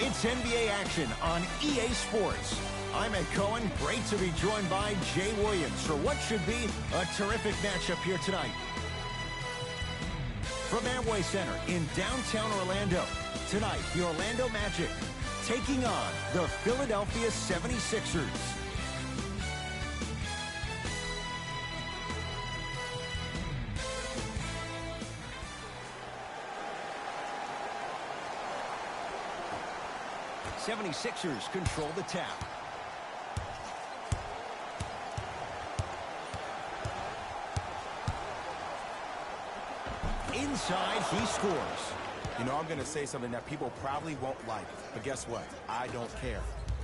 It's NBA action on EA Sports. I'm Ed Cohen. Great to be joined by Jay Williams for what should be a terrific matchup here tonight. From Amway Center in downtown Orlando, tonight the Orlando Magic taking on the Philadelphia 76ers. '76ers control the tap. Inside, he scores. You know, I'm going to say something that people probably won't like, but guess what? I don't care.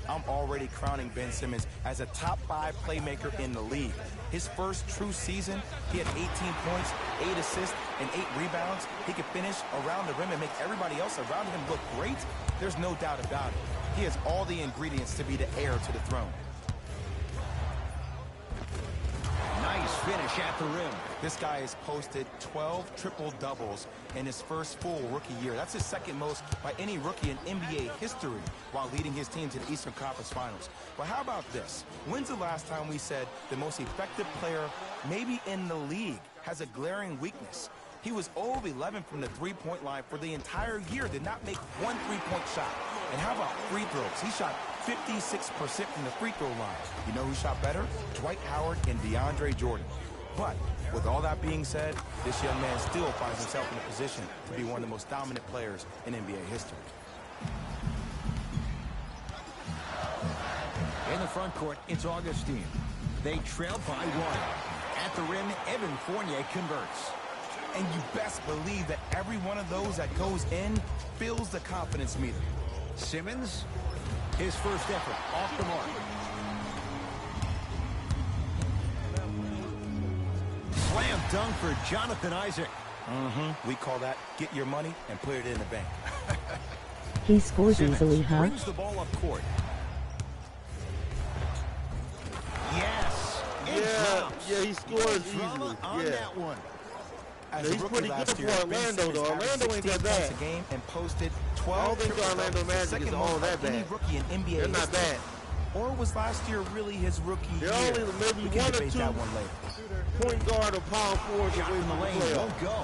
I'm already crowning Ben Simmons as a top 5 playmaker in the league. His first true season, he had 18 points, 8 assists, and 8 rebounds. He could finish around the rim and make everybody else around him look great. There's no doubt about it. He has all the ingredients to be the heir to the throne. Nice finish at the rim. This guy has posted 12 triple-doubles in his first full rookie year. That's his second most by any rookie in NBA history while leading his team to the Eastern Conference Finals. But how about this? When's the last time we said the most effective player maybe in the league has a glaring weakness? He was 0 of 11 from the three-point line for the entire year, did not make one three-point shot. And how about free throws? He shot 56% from the free throw line. You know who shot better? Dwight Howard and DeAndre Jordan. But with all that being said, this young man still finds himself in a position to be one of the most dominant players in NBA history. In the front court, it's Augustine. They trail by 1. At the rim, Evan Fournier converts. And you best believe that every one of those that goes in fills the confidence meter. Simmons, his first effort off the mark. Slam dunk for Jonathan Isaac. We call that get your money and put it in the bank. He scores Simmons easily, huh? brings the ball up court. Yes, it drops. Yeah, he scores Drama easily. on Yeah. that one. As Yeah, a he's rookie pretty last good year, for Ben Orlando, Simmons though. averaged Orlando ain't 16 that points bad. a game and posted I 12 don't think the triple-doubles, Orlando the Magic second is most all by that any bad. rookie in NBA They're not history. bad. Or was last year really his rookie They're year? only maybe We can one or debate two that one later. point guard or power forwards Shot away from from the the lane playoffs. won't go.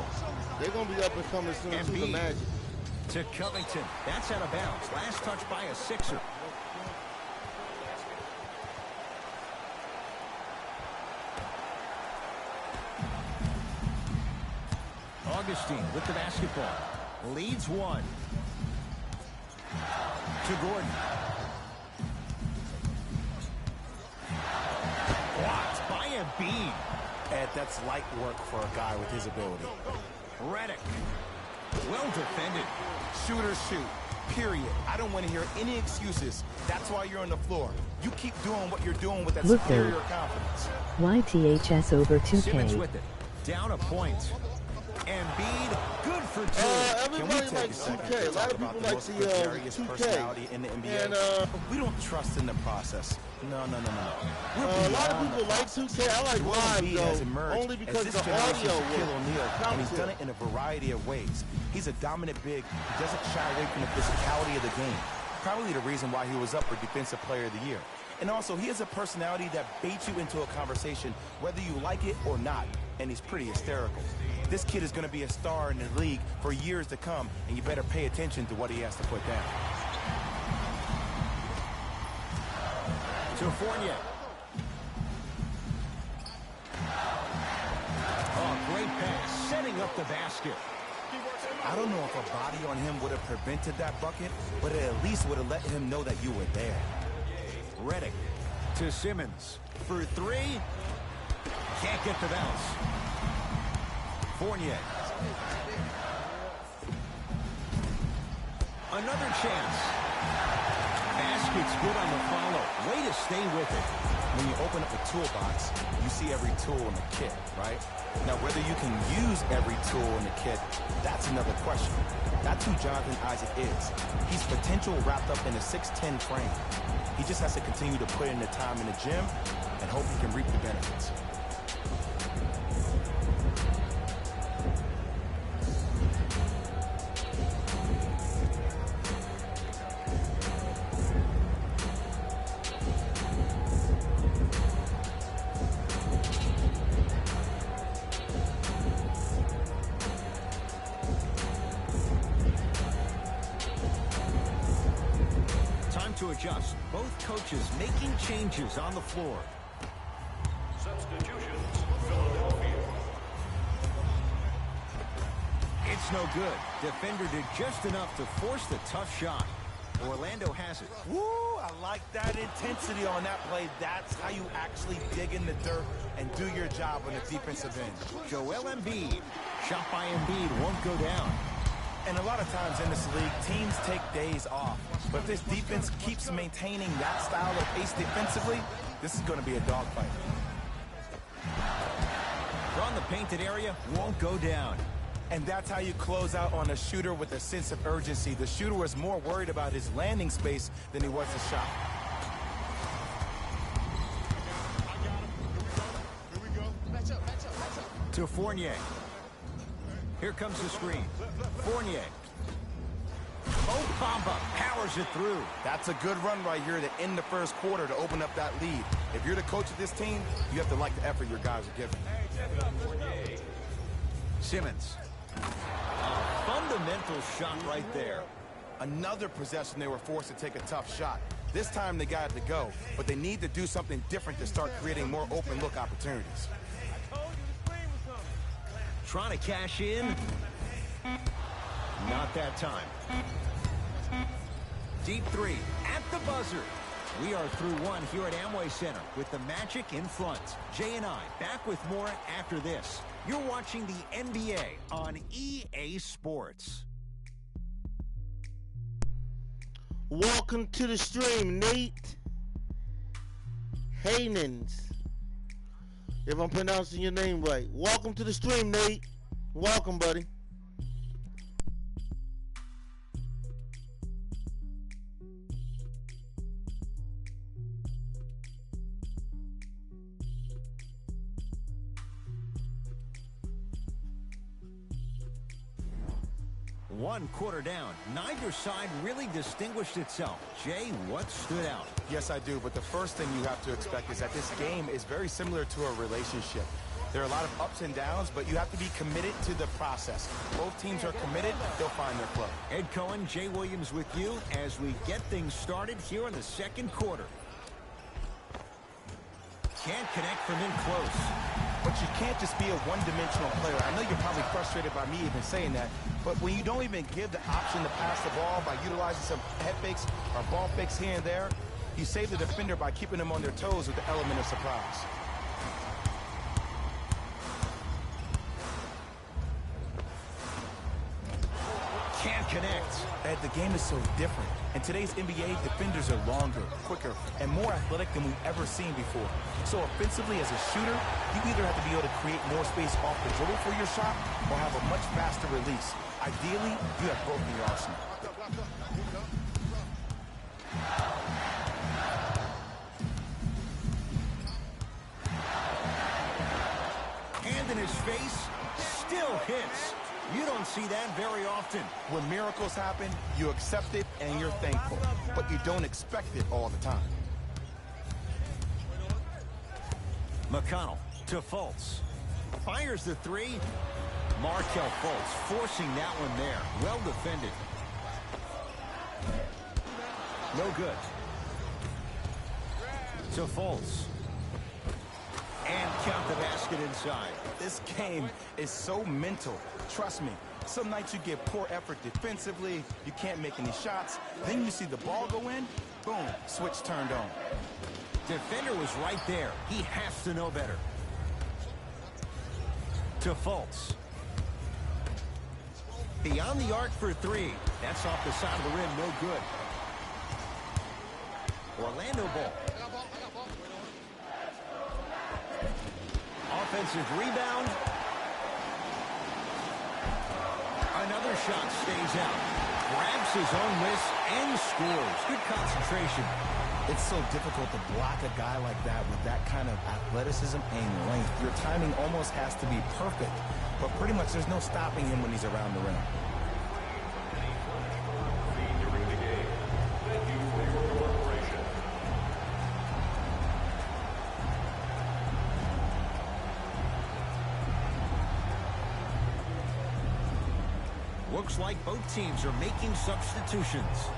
They're going to be up and coming soon to the Embiid Magic. to Covington. That's out of bounds. Last touch by a Sixer. Augustine with the basketball. Leads 1. To Gordon. Blocked by Embiid. Ed, that's light work for a guy with his ability. Redick. Well defended. Shooters shoot. Period. I don't want to hear any excuses. That's why you're on the floor. You keep doing what you're doing with that Look superior there. confidence. YTHS over Simmons 2K. with it. Down a point. Embiid, good for 2. Everybody likes 2K. A lot of people like the 2K. personality in the NBA. And we don't trust in the process. No. a lot of people like 2K. I like Joel live, Embiid has though, emerged only as because this the generation's audio Shaquille works. O'Neal, and he's done it in a variety of ways. He's a dominant big. He doesn't shy away from the physicality of the game. Probably the reason why he was up for Defensive Player of the Year. And also, he has a personality that baits you into a conversation, whether you like it or not, and he's pretty hysterical. This kid is going to be a star in the league for years to come, and you better pay attention to what he has to put down. To Fournier. Oh, great pass. Setting up the basket. I don't know if a body on him would have prevented that bucket, but it at least would have let him know that you were there. Redick to Simmons for 3. Can't get the bounce. Fournier. Another chance. Basket's good on the follow. Way to stay with it. When you open up a toolbox, you see every tool in the kit, right? Now, whether you can use every tool in the kit, that's another question. That's who Jonathan Isaac is. He's potential wrapped up in a 6'10" frame. He just has to continue to put in the time in the gym and hope he can reap the benefits. to adjust. Both coaches making changes on the floor. Substitutions, Philadelphia. It's no good. Defender did just enough to force the tough shot. Orlando has it. Woo, I like that intensity on that play. That's how you actually dig in the dirt and do your job on the defensive end. Joel Embiid. Shot by Embiid won't go down. And a lot of times in this league, teams take days off. But if this defense keeps maintaining that style of pace defensively, this is going to be a dogfight. From the painted area, won't go down. And that's how you close out on a shooter with a sense of urgency. The shooter was more worried about his landing space than he was his shot. Here we go. Match up. To Fournier. Here comes the screen. Fournier. Mo Bamba powers it through. That's a good run right here to end the first quarter to open up that lead. If you're the coach of this team, you have to like the effort your guys are giving. Simmons. A fundamental shot right there. Another possession they were forced to take a tough shot. This time they got it to go, but they need to do something different to start creating more open look opportunities. Trying to cash in. Not that time. Deep three at the buzzer. We are through one here at Amway Center with the Magic in front. Jay and I back with more after this. You're watching the NBA on EA Sports. Welcome to the stream, Nate Hanens. If I'm pronouncing your name right. Welcome to the stream, Nate. Welcome, buddy. One quarter down. Neither side really distinguished itself. Jay, what stood out? Yes, I do, but the first thing you have to expect is that this game is very similar to a relationship. There are a lot of ups and downs, but you have to be committed to the process. Both teams are committed, they'll find their flow. Ed Cohen, Jay Williams with you as we get things started here in the second quarter. Can't connect from in close. But you can't just be a one-dimensional player. I know you're probably frustrated by me even saying that, but when you don't even give the option to pass the ball by utilizing some head fakes or ball fakes here and there, you save the defender by keeping them on their toes with the element of surprise. Can't connect. Ed, the game is so different. In today's NBA, defenders are longer, quicker, and more athletic than we've ever seen before. So offensively, as a shooter, you either have to be able to create more space off the dribble for your shot or have a much faster release. Ideally, you have both in your arsenal. Hand in his face, still hits. You don't see that very often. When miracles happen, you accept it and you're thankful, but you don't expect it all the time. McConnell to Fultz. Fires the three. Markelle Fultz forcing that one there. Well defended. No good. To Fultz. And count the basket inside. This game is so mental. Trust me, some nights you get poor effort defensively, you can't make any shots, then you see the ball go in, boom, switch turned on. Defender was right there. He has to know better. To Fultz. Beyond the arc for three. That's off the side of the rim, no good. Orlando ball. Offensive rebound. Another shot stays out. Grabs his own miss and scores. Good concentration. It's so difficult to block a guy like that with that kind of athleticism and length. Your timing almost has to be perfect, but pretty much there's no stopping him when he's around the rim. During the game. Thank you for your cooperation. Looks like both teams are making substitutions.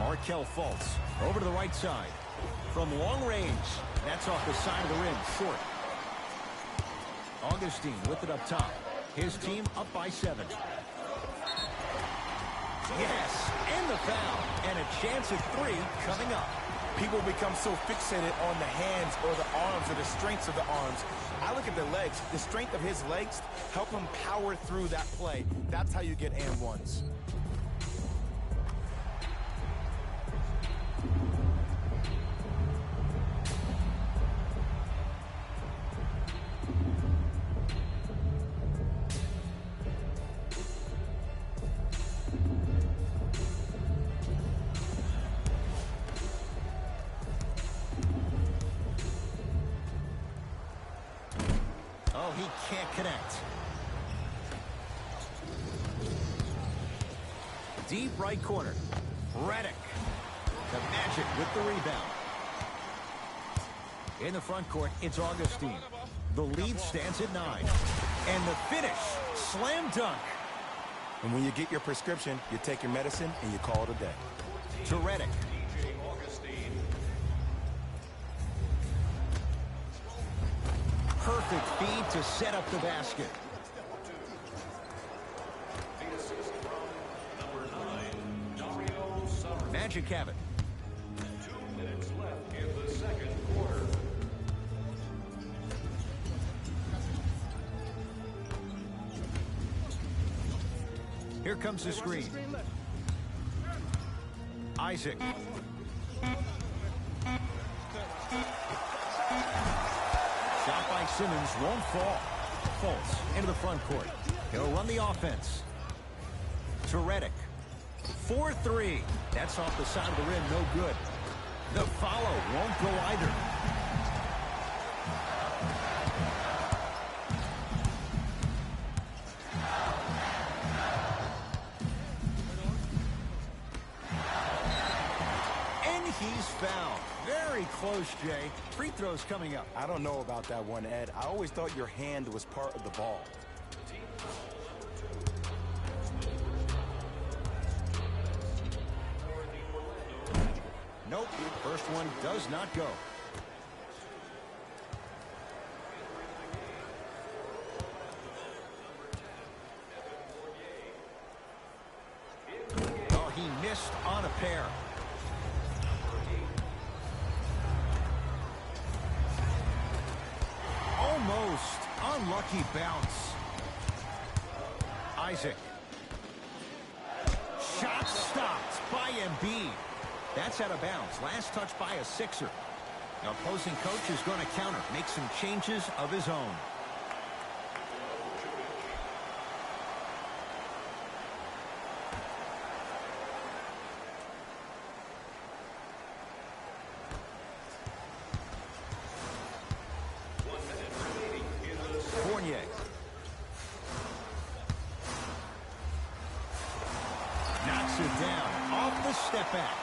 Markelle Fultz over to the right side. From long range, that's off the side of the rim, short. Augustine with it up top. His team up by 7. Yes, and the foul. And a chance at 3 coming up. People become so fixated on the hands or the arms or the strengths of the arms. I look at the legs. The strength of his legs help him power through that play. That's how you get and ones. Oh, he can't connect. Deep right corner. Redick. The Magic with the rebound. In the front court, it's Augustine. The lead stands at 9. And the finish. Slam dunk. And when you get your prescription, you take your medicine and you call it a day. To Redick. Perfect feed to set up the basket. Magic have it. 2 minutes left in the second quarter. Here comes the screen. Isaac. Shot by Simmons won't fall. Fultz into the front court. He'll run the offense. To Redick. 4-3. That's off the side of the rim, no good. The follow won't go either. And he's fouled. Very close, Jay. Free throws coming up. I don't know about that one, Ed. I always thought your hand was part of the ball. Nope. First one does not go. Oh, he missed on a pair. Almost. Unlucky bounce. Isaac. Shot stopped by Embiid. That's out of bounds. Last touch by a Sixer. The opposing coach is going to counter, make some changes of his own. Fournier. Knocks it down off the step back.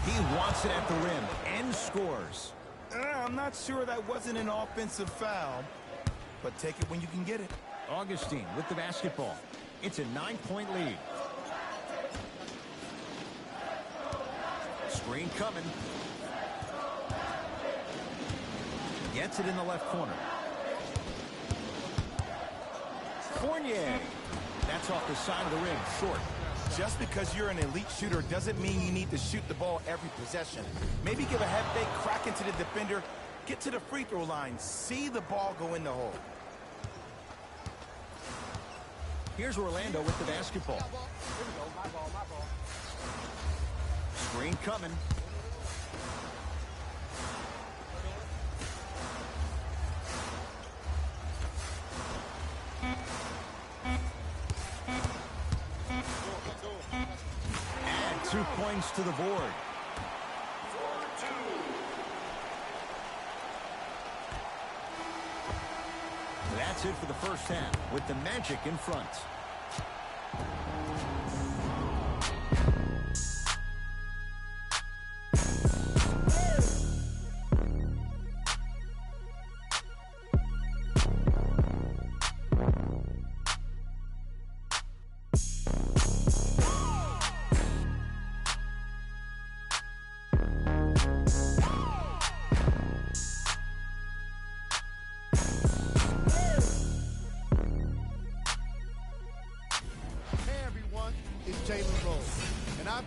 He wants it at the rim and scores. I'm not sure that wasn't an offensive foul, but take it when you can get it. Augustine with the basketball. It's a 9-point lead. Screen coming. Gets it in the left corner. Fournier. That's off the side of the rim, short. Just because you're an elite shooter doesn't mean you need to shoot the ball every possession. Maybe give a head fake, crack into the defender, get to the free throw line, see the ball go in the hole. Here's Orlando with the basketball. Screen coming. Add 2 points to the board. That's it for the first half with the Magic in front.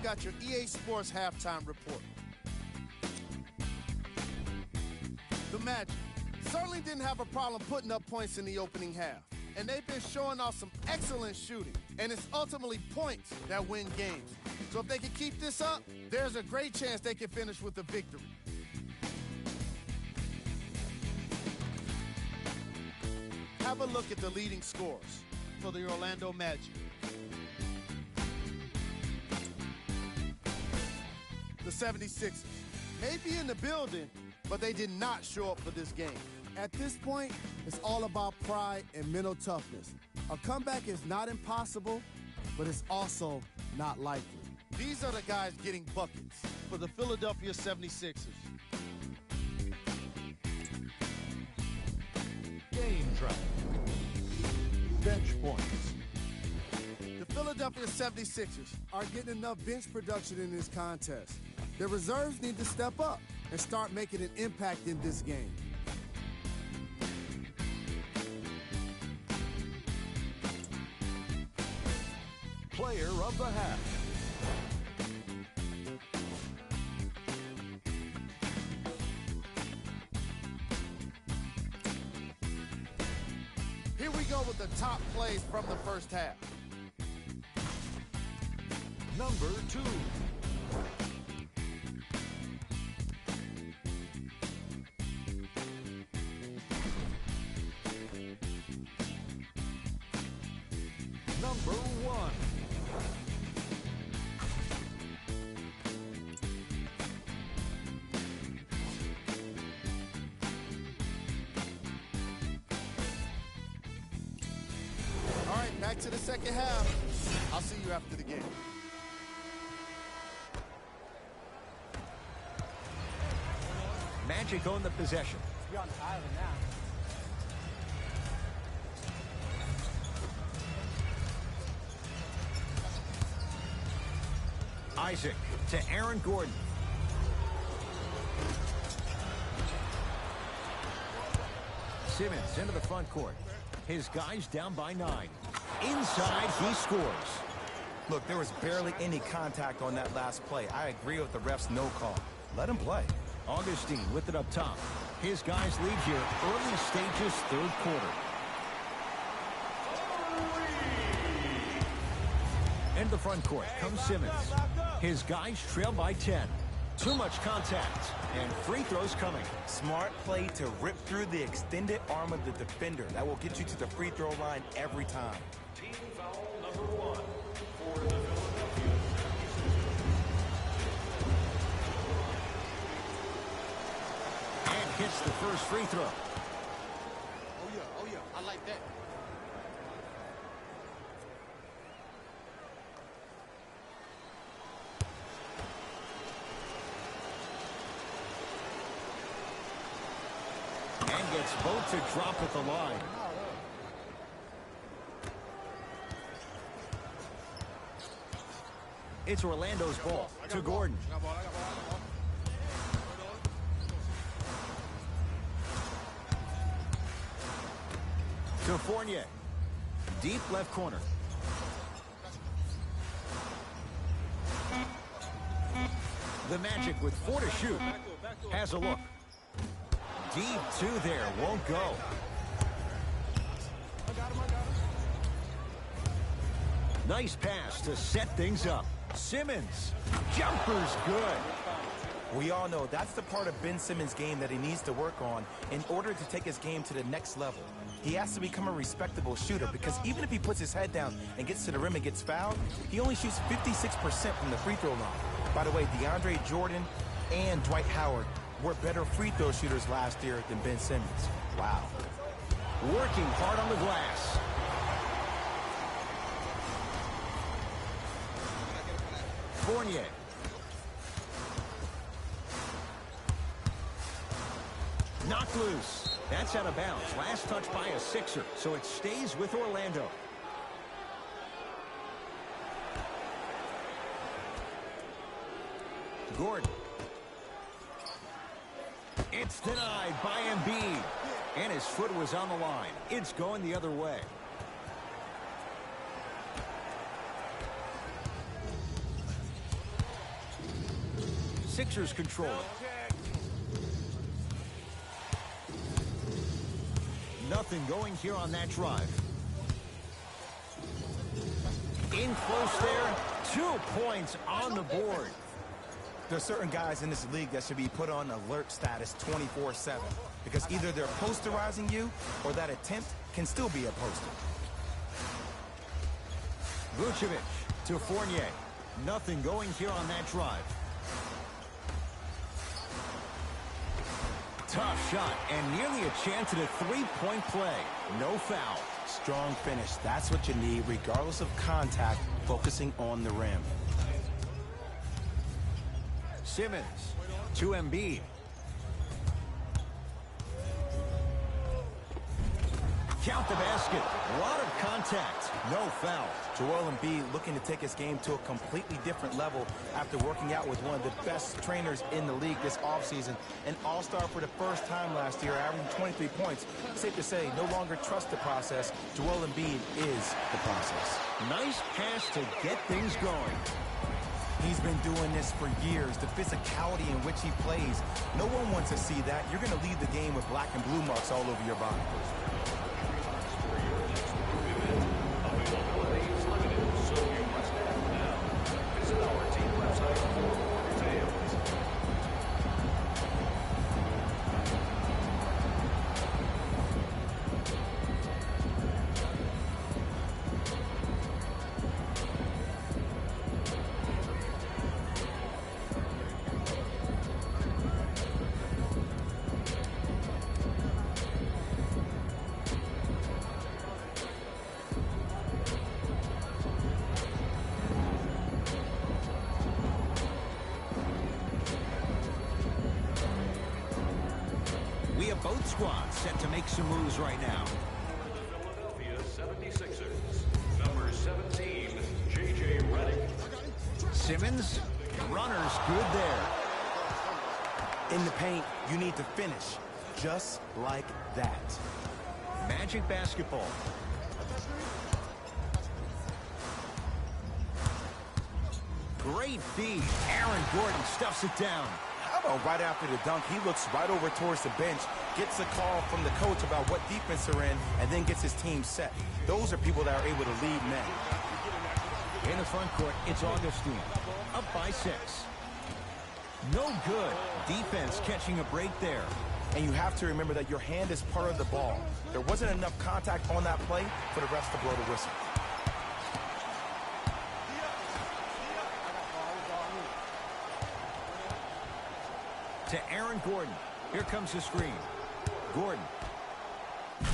I've got your EA Sports halftime report. The Magic certainly didn't have a problem putting up points in the opening half. And they've been showing off some excellent shooting. And it's ultimately points that win games. So if they can keep this up, there's a great chance they can finish with a victory. Have a look at the leading scorers for the Orlando Magic. The 76ers may be in the building, but they did not show up for this game. At this point, it's all about pride and mental toughness. A comeback is not impossible, but it's also not likely. These are the guys getting buckets for the Philadelphia 76ers. Game drive. Bench points. The Philadelphia 76ers are getting enough bench production in this contest. Their reserves need to step up and start making an impact in this game. Player of the half. Here we go with the top plays from the first half. Number 2. Number 1. All right, back to the second half. I'll see you after the game. Magic own the possession. You're on the island now. Isaac to Aaron Gordon. Simmons into the front court. His guys down by 9. Inside, he scores. Look, there was barely any contact on that last play. I agree with the ref's no call. Let him play. Augustine with it up top. His guys lead here early stages, third quarter. Into the front court comes Simmons. His guys trail by 10. Too much contact, and free throws coming. Smart play to rip through the extended arm of the defender. That will get you to the free throw line every time. Team foul number 1 for the Philadelphia. And hits the first free throw. Oh yeah, I like that. And gets both to drop at the line. It's Orlando's ball to Gordon. To Fournier. Deep left corner. The Magic with 4 to shoot. Has a look. Deep 2 there. Won't go. Nice pass to set things up. Simmons. Jumper's good. We all know that's the part of Ben Simmons' game that he needs to work on in order to take his game to the next level. He has to become a respectable shooter because even if he puts his head down and gets to the rim and gets fouled, he only shoots 56% from the free throw line. By the way, DeAndre Jordan and Dwight Howard were better free throw shooters last year than Ben Simmons. Wow. Working hard on the glass. Fournier. Knocked loose. That's out of bounds. Last touch by a Sixer, so it stays with Orlando. Gordon. It's denied by Embiid. And his foot was on the line. It's going the other way. Sixers control it. Nothing going here on that drive. In close there. 2 points on the board. There's certain guys in this league that should be put on alert status 24/7 because either they're posterizing you or that attempt can still be a poster. Vucevic to Fournier. Nothing going here on that drive. Tough shot and nearly a chance at a three-point play. No foul. Strong finish. That's what you need regardless of contact, focusing on the rim. Simmons to Embiid. Count the basket. A lot of contact. No foul. Joel Embiid looking to take his game to a completely different level after working out with one of the best trainers in the league this offseason. An all-star for the first time last year, averaging 23 points. Safe to say, no longer trust the process. Joel Embiid is the process. Nice pass to get things going. He's been doing this for years. The physicality in which he plays. No one wants to see that. You're going to lead the game with black and blue marks all over your body. We have both squads set to make some moves right now. Philadelphia 76ers. Number 17, J.J. Redick. Simmons, runners good there. In the paint, you need to finish just like that. Magic basketball. Great feed. Aaron Gordon stuffs it down. How about right after the dunk, he looks right over towards the bench, gets a call from the coach about what defense they're in, and then gets his team set. Those are people that are able to lead men. In the front court, it's Augustine. Up by 6. No good. Defense catching a break there. And you have to remember that your hand is part of the ball. There wasn't enough contact on that play for the refs to blow the whistle. To Aaron Gordon. Here comes the screen. Gordon.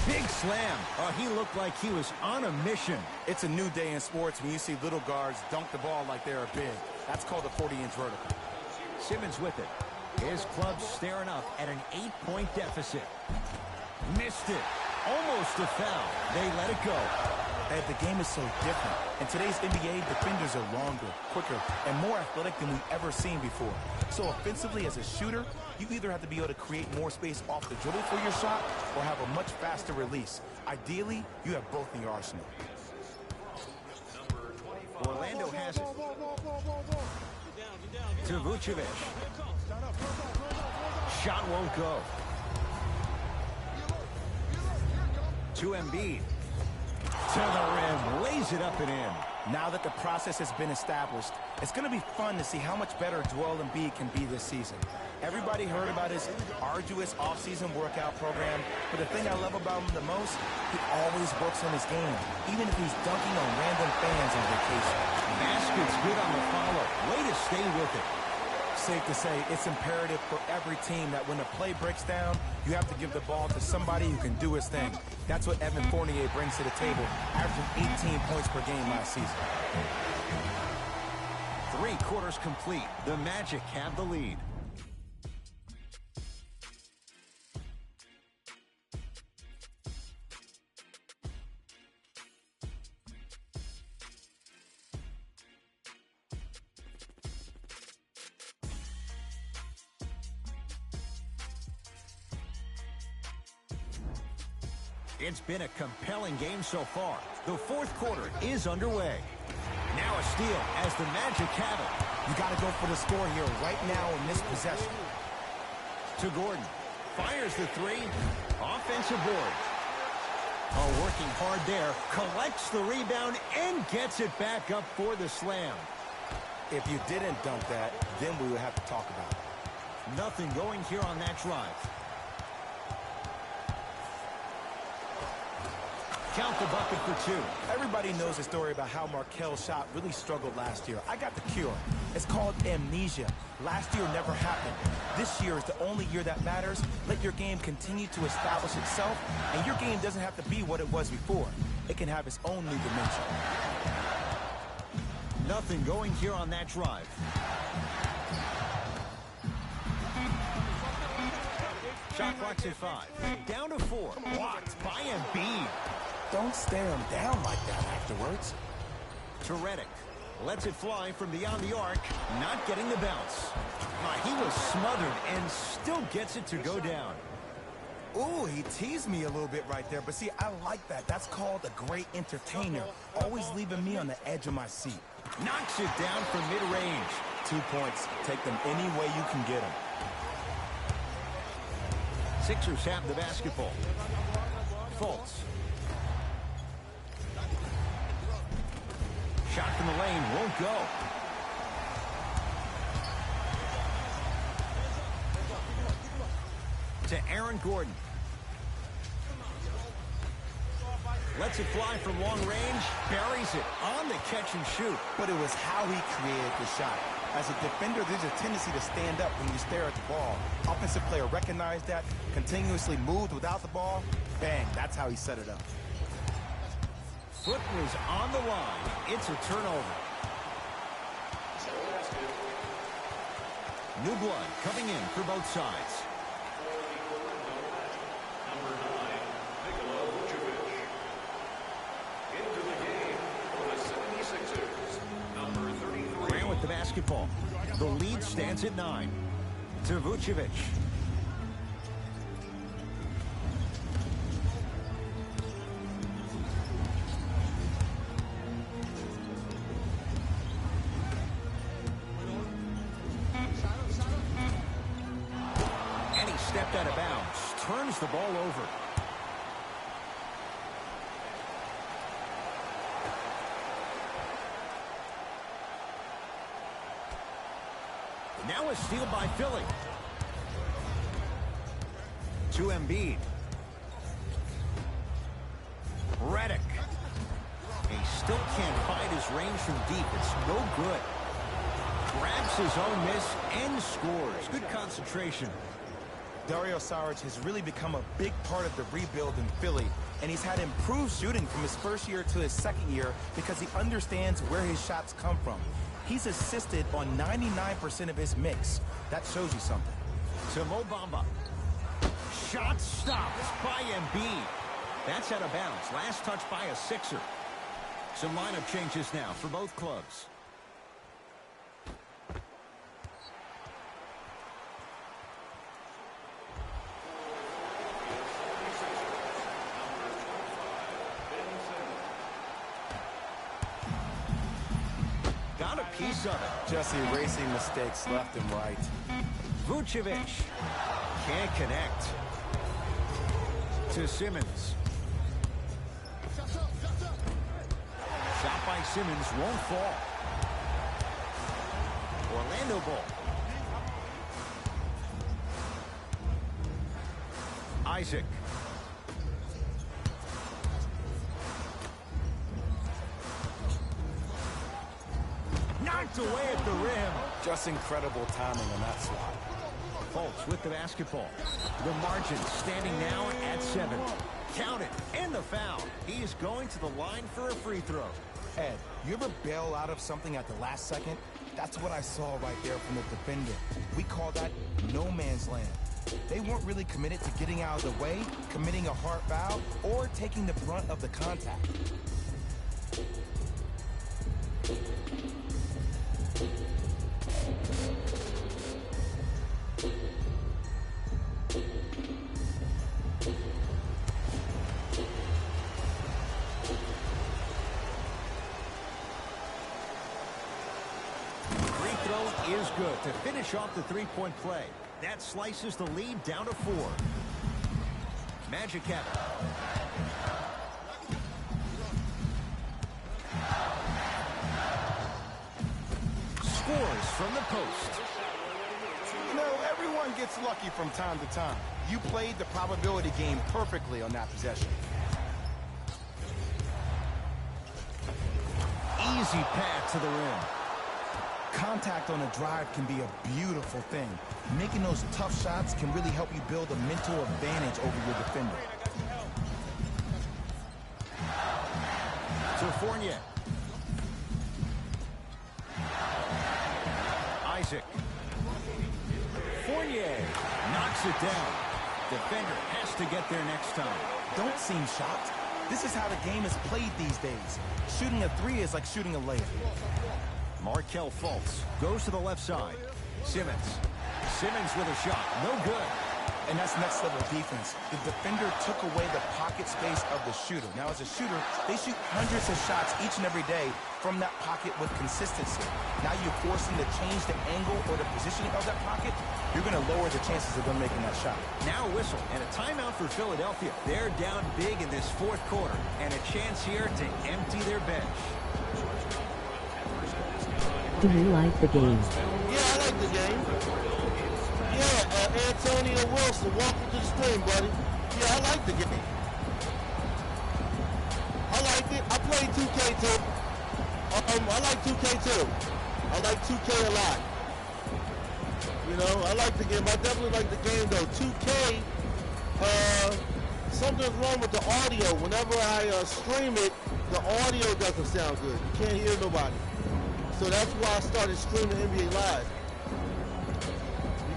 Big slam. Oh, he looked like he was on a mission. It's a new day in sports when you see little guards dunk the ball like they're big. That's called a 40-inch vertical. Simmons with it. His club staring up at an 8-point deficit. Missed it. Almost a foul. They let it go. And the game is so different. In today's NBA, defenders are longer, quicker, and more athletic than we've ever seen before. So offensively, as a shooter, you either have to be able to create more space off the dribble for your shot or have a much faster release. Ideally, you have both in your arsenal. Orlando has it. To Vucevic. Shot won't go. To Embiid. To the rim. Lays it up and in. Now that the process has been established, it's going to be fun to see how much better Joel Embiid can be this season. Everybody heard about his arduous offseason workout program, but the thing I love about him the most, he always works on his game, even if he's dunking on random fans on vacation. Basket's good on the follow. Way to stay with it. Safe to say, it's imperative for every team that when a play breaks down, you have to give the ball to somebody who can do his thing. That's what Evan Fournier brings to the table, averaging 18 points per game last season. 3 quarters complete. The Magic have the lead. It's been a compelling game so far. The 4th quarter is underway. Now a steal as the Magic have it. You got to go for the score here right now in this possession. To Gordon. Fires the three. Offensive board. Oh, working hard there. Collects the rebound and gets it back up for the slam. If you didn't dunk that, then we would have to talk about it. Nothing going here on that drive. Count the bucket for two. Everybody knows the story about how Markel's shot really struggled last year. I got the cure. It's called amnesia. Last year never happened. This year is the only year that matters. Let your game continue to establish itself, and your game doesn't have to be what it was before. It can have its own new dimension. Nothing going here on that drive. Shot clock's at 5. Down to 4. Blocked by Embiid. Don't stare him down like that afterwards. To Redick. Lets it fly from beyond the arc. Not getting the bounce. He was smothered and still gets it to go down. Ooh, he teased me a little bit right there. But see, I like that. That's called a great entertainer. Always leaving me on the edge of my seat. Knocks it down from mid-range. 2 points. Take them any way you can get them. Sixers have the basketball. Fultz. Shot from the lane won't go. To Aaron Gordon. Lets it fly from long range. Buries it on the catch and shoot. But it was how he created the shot. As a defender, there's a tendency to stand up when you stare at the ball. Offensive player recognized that, continuously moved without the ball. Bang, that's how he set it up. Foot was on the line. It's a turnover. New blood coming in for both sides. Number 9, Nikola Vucevic. Into the game for the 76ers, number 33. Grant with the basketball. The lead stands at 9. To Vucevic. And he stepped out of bounds. Turns the ball over. Now a steal by Philly. To Embiid. Redick. He still can't find his range from deep. It's no good. Grabs his own miss and scores. Good concentration. Dario Saric has really become a big part of the rebuild in Philly, and he's had improved shooting from his first year to his second year because he understands where his shots come from. He's assisted on 99% of his mix. That shows you something. To Mo Bamba. Shot stopped by Embiid. That's out of bounds. Last touch by a Sixer. Some lineup changes now for both clubs. Got a piece of it. Just erasing mistakes left and right. Vucevic can't connect. To Simmons. Shot by Simmons won't fall. Orlando ball. Isaac. Knocked away at the rim. Just incredible timing on that swat. Fultz with the basketball. The margin standing now at 7. Count it, and the foul. He is going to the line for a free throw. Ed, you ever bail out of something at the last second? That's what I saw right there from the defender. We call that no man's land. They weren't really committed to getting out of the way, committing a hard foul, or taking the brunt of the contact. good to finish off the three-point play. That slices the lead down to 4. Magic have it. Scores from the post. You know, everyone gets lucky from time to time. You played the probability game perfectly on that possession. Easy pass to the rim. Contact on a drive can be a beautiful thing. Making those tough shots can really help you build a mental advantage over your defender. To Fournier. Isaac. Fournier knocks it down. Defender has to get there next time. Don't seem shocked. This is how the game is played these days. Shooting a 3 is like shooting a layup. Markelle Fultz goes to the left side. Simmons. Simmons with a shot. No good. And that's next level defense. The defender took away the pocket space of the shooter. Now, as a shooter, they shoot hundreds of shots each and every day from that pocket with consistency. Now you force them to change the angle or the positioning of that pocket, you're going to lower the chances of them making that shot. Now a whistle and a timeout for Philadelphia. They're down big in this fourth quarter, and a chance here to empty their bench. Do you like the game? Yeah, I like the game. Yeah, Antonio Wilson, welcome to the stream, buddy. Yeah, I like the game. I like it. I played 2K too. I like 2K too. I like 2K a lot. You know, I like the game. I definitely like the game though. 2K, something's wrong with the audio. Whenever I stream it, the audio doesn't sound good. You can't hear nobody. So that's why I started streaming NBA Live.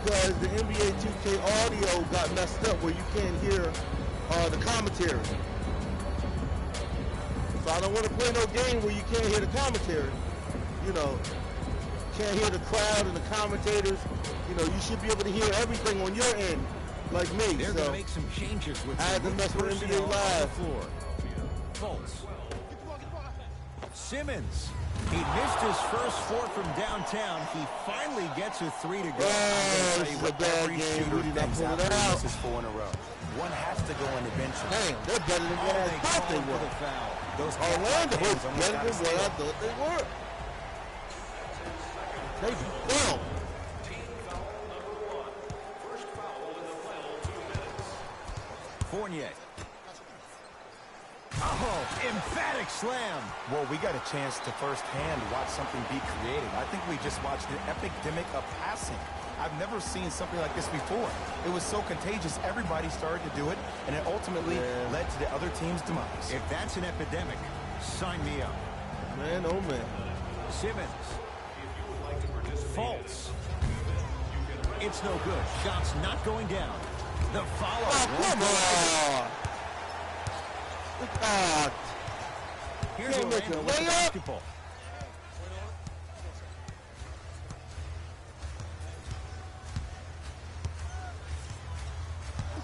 Because the NBA 2K audio got messed up where you can't hear the commentary. So I don't want to play no game where you can't hear the commentary. You know, can't hear the crowd and the commentators. You know, you should be able to hear everything on your end, like me. They're going to make some changes with I had to mess with NBA Live. Floor. Fultz. Simmons. He missed his first 4 from downtown. He finally gets a 3 to go. Oh, this is a bad game. We did not pull it out. This is 4 in a row. One has to go in eventually. Damn, they're better than what I thought they were. Those Orlando was better than what I thought they were. They well. Fournier. Oh, emphatic slam. Well, we got a chance to firsthand watch something be created. I think we just watched an epidemic of passing. I've never seen something like this before. It was so contagious, everybody started to do it, and it ultimately led to the other team's demise. If that's an epidemic, sign me up. Man, oh man. Simmons. Fultz. It's no good. Shots not going down. The follow. Oh, come on. Here's Can't make Orlando a with the layup. basketball.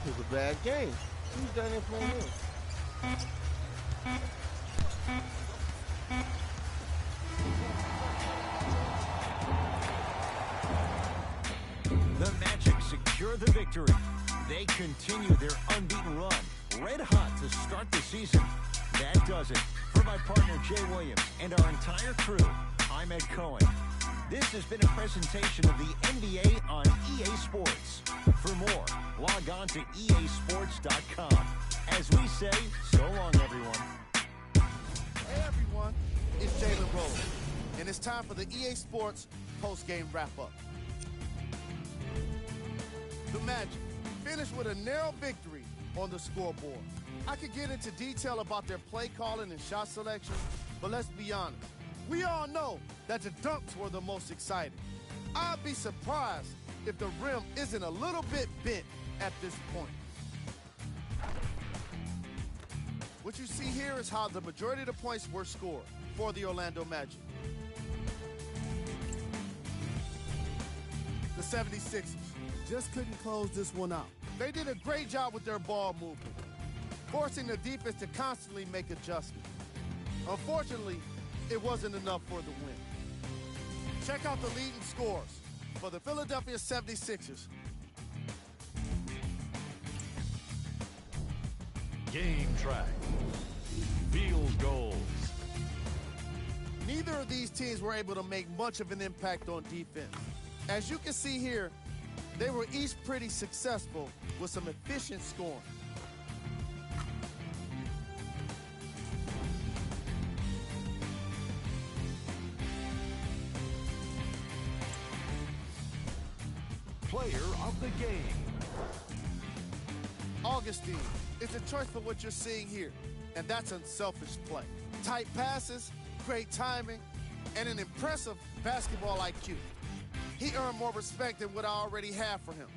This is a bad game. Who's down there playing this? The Magic secure the victory. They continue their unbeaten run. Red hot to start the season. That does it. For my partner Jay Williams and our entire crew, I'm Ed Cohen. This has been a presentation of the NBA on EA Sports. For more, log on to easports.com. As we say, so long, everyone. Hey everyone, it's Jalen Rose, and it's time for the EA Sports post-game wrap-up. The Magic finished with a narrow victory on the scoreboard. I could get into detail about their play calling and shot selection, but let's be honest. We all know that the dunks were the most exciting. I'd be surprised if the rim isn't a little bit bent at this point. What you see here is how the majority of the points were scored for the Orlando Magic. The 76ers just couldn't close this one out. They did a great job with their ball movement, forcing the defense to constantly make adjustments. Unfortunately, it wasn't enough for the win. Check out the leading scorers for the Philadelphia 76ers. Game track. Field goals. Neither of these teams were able to make much of an impact on defense. As you can see here, they were each pretty successful with some efficient scoring. Player of the game. Augustine is a choice for what you're seeing here, and that's unselfish play. Tight passes, great timing, and an impressive basketball IQ. He earned more respect than what I already have for him.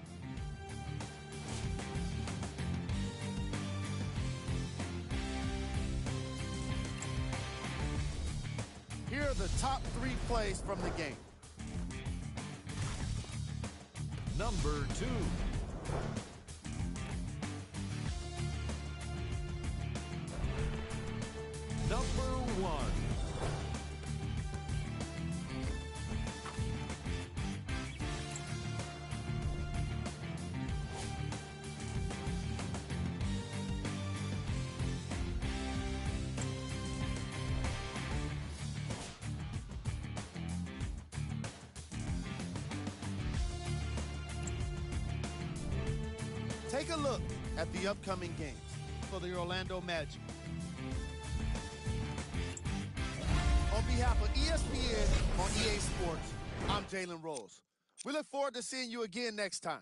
Here are the top 3 plays from the game. Number 2. Number 1. Take a look at the upcoming games for the Orlando Magic. On behalf of ESPN on EA Sports, I'm Jalen Rose. We look forward to seeing you again next time.